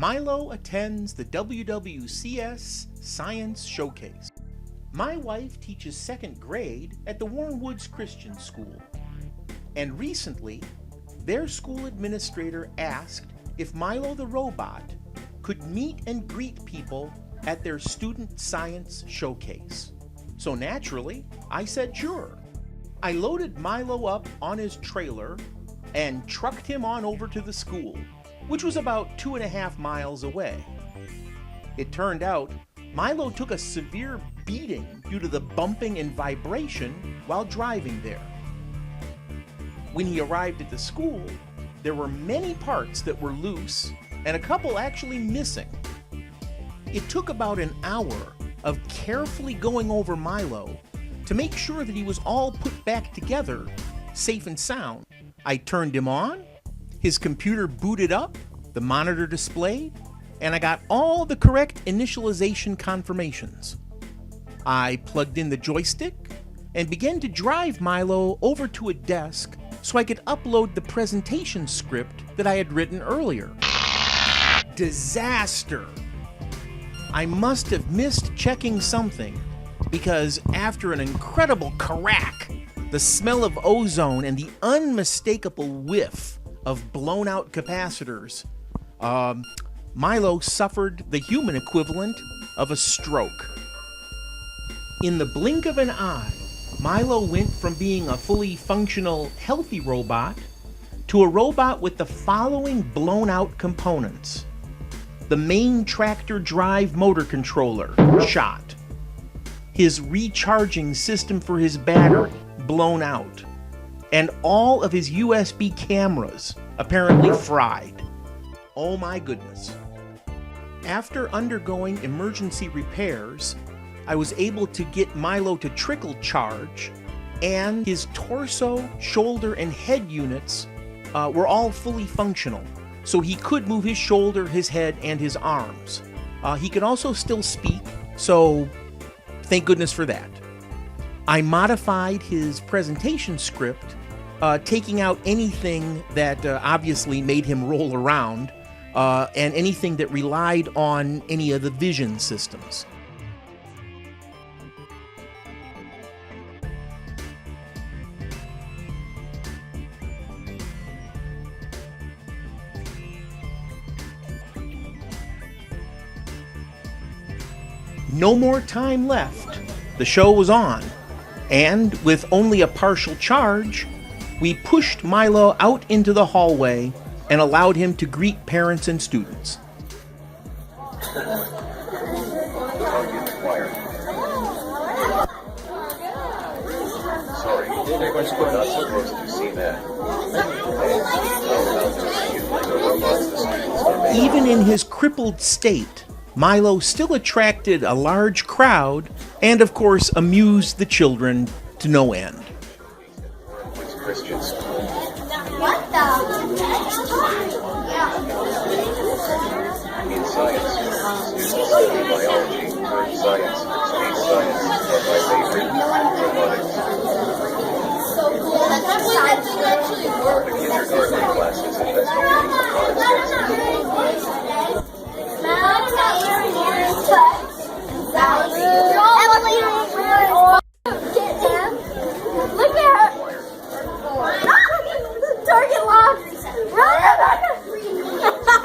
Milo attends the WWCS Science Showcase. My wife teaches second grade at the Warren Woods Christian School. And recently, their school administrator asked if Milo the robot could meet and greet people at their student science showcase. So naturally, I said sure. I loaded Milo up on his trailer and trucked him on over to the school, which was about 2.5 miles away. It turned out Milo took a severe beating due to the bumping and vibration while driving there. When he arrived at the school, there were many parts that were loose and a couple actually missing. It took about an hour of carefully going over Milo to make sure that he was all put back together, safe and sound. I turned him on, his computer booted up, the monitor displayed, and I got all the correct initialization confirmations. I plugged in the joystick and began to drive Milo over to a desk so I could upload the presentation script that I had written earlier. Disaster! I must have missed checking something, because after an incredible crack, the smell of ozone and the unmistakable whiff of blown out capacitors, Milo suffered the human equivalent of a stroke. In the blink of an eye, Milo went from being a fully functional, healthy robot to a robot with the following blown out components. The main tractor drive motor controller, shot. His recharging system for his battery, blown out. And all of his USB cameras, apparently fried. Oh my goodness. After undergoing emergency repairs, I was able to get Milo to trickle charge, and his torso, shoulder, and head units were all fully functional. So he could move his shoulder, his head, and his arms. He could also still speak, so thank goodness for that. I modified his presentation script, taking out anything that obviously made him roll around, and anything that relied on any of the vision systems. No more time left. The show was on, and with only a partial charge, we pushed Milo out into the hallway and allowed him to greet parents and students. Sorry, we're not supposed to see that. Even in his crippled state, Milo still attracted a large crowd and, of course, amused the children to no end. Christian school. What the? In science, students study biology, earth science, space science, and my favorite, robotics. So cool. That's actually work. The kindergarten classes investigating robotics. Look at her. Target locked. Run, Rebecca.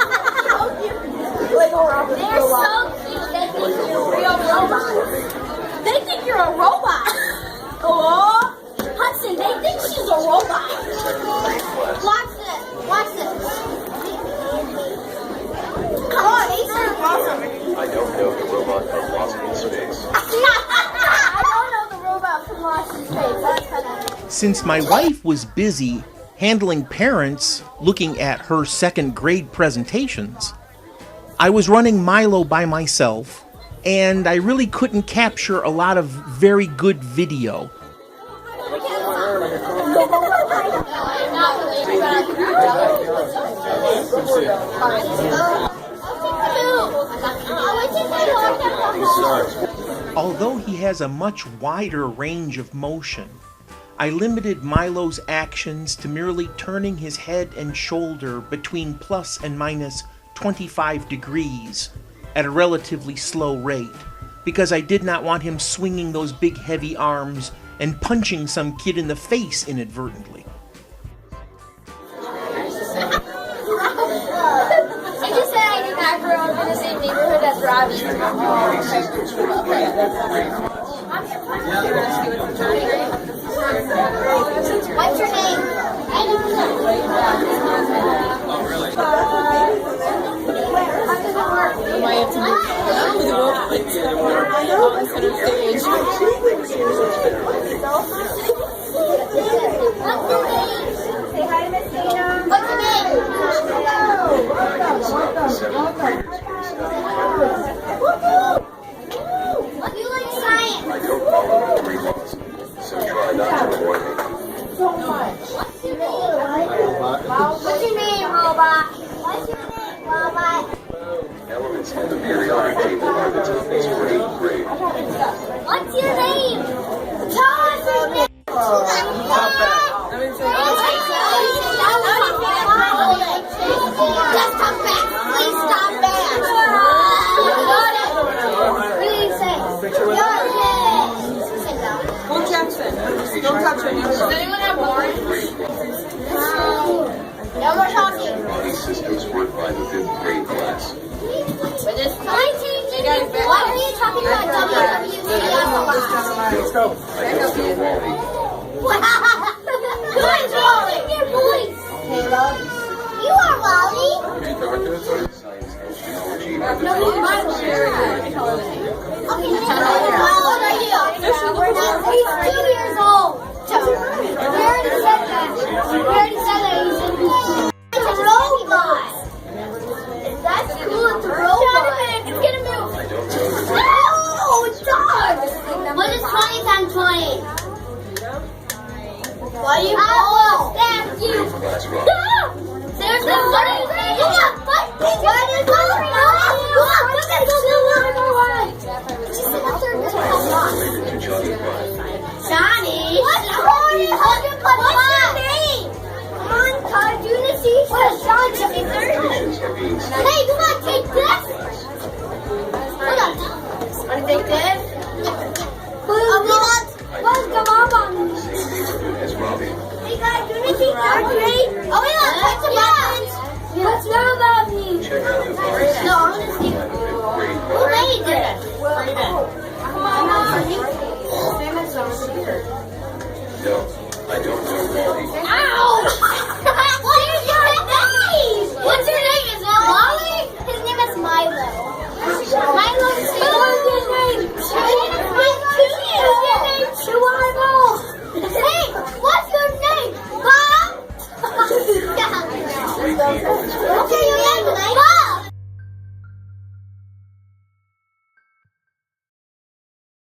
They're so cute. They think you're a real robot. They think you're a robot. Oh, Hudson, they think she's a robot. Watch this. Watch this. Come on, Ethan. I don't know the robot from Lost in Space. I don't know the robot from Lost in Space. That's kind of... Since my wife was busy handling parents looking at her second grade presentations, I was running Milo by myself, and I really couldn't capture a lot of very good video. Although he has a much wider range of motion, I limited Milo's actions to merely turning his head and shoulder between plus and minus 25 degrees at a relatively slow rate, because I did not want him swinging those big heavy arms and punching some kid in the face inadvertently. I just said I did not grow up in the same neighborhood as Robbie. What's your name? I don't know. What's your name? You like science? I don't follow the 3 laws, so try not to avoid me. What's your name, robot? What's your name, robot? Elements in the periodic table are the toughest grade. What's your name? Tell us your name. Just come back. Please stop back. Please say. Sit down. Go Jackson. Don't touch her. Does anyone have orange? No more talking. Body systems work by the 5th grade class. Why are you talking about WWCS a lot? I don't know Wally. Who is Wally? Your voice. You are Wally. Science and technology are the No, he's my Okay, how old are you? He's 2 years old. We already said that. He's a robot. That's cool. It's a robot. Jonathan, it's gonna move. No, dog. What is 20 times 20? What do you call? I will stab you. There's no what is it? What is it? Johnny. What's your name? Come on, Todd. Do the seashell. What is John's favorite? Hey, you want to take this? Hold on. Want to take this? What's the mom on? Hey guys, do you see third grade? Oh, we want to touch the buttons. What's wrong about me? No, I'm going to see. Who made this? Come on, No, I don't know Wally. Ow!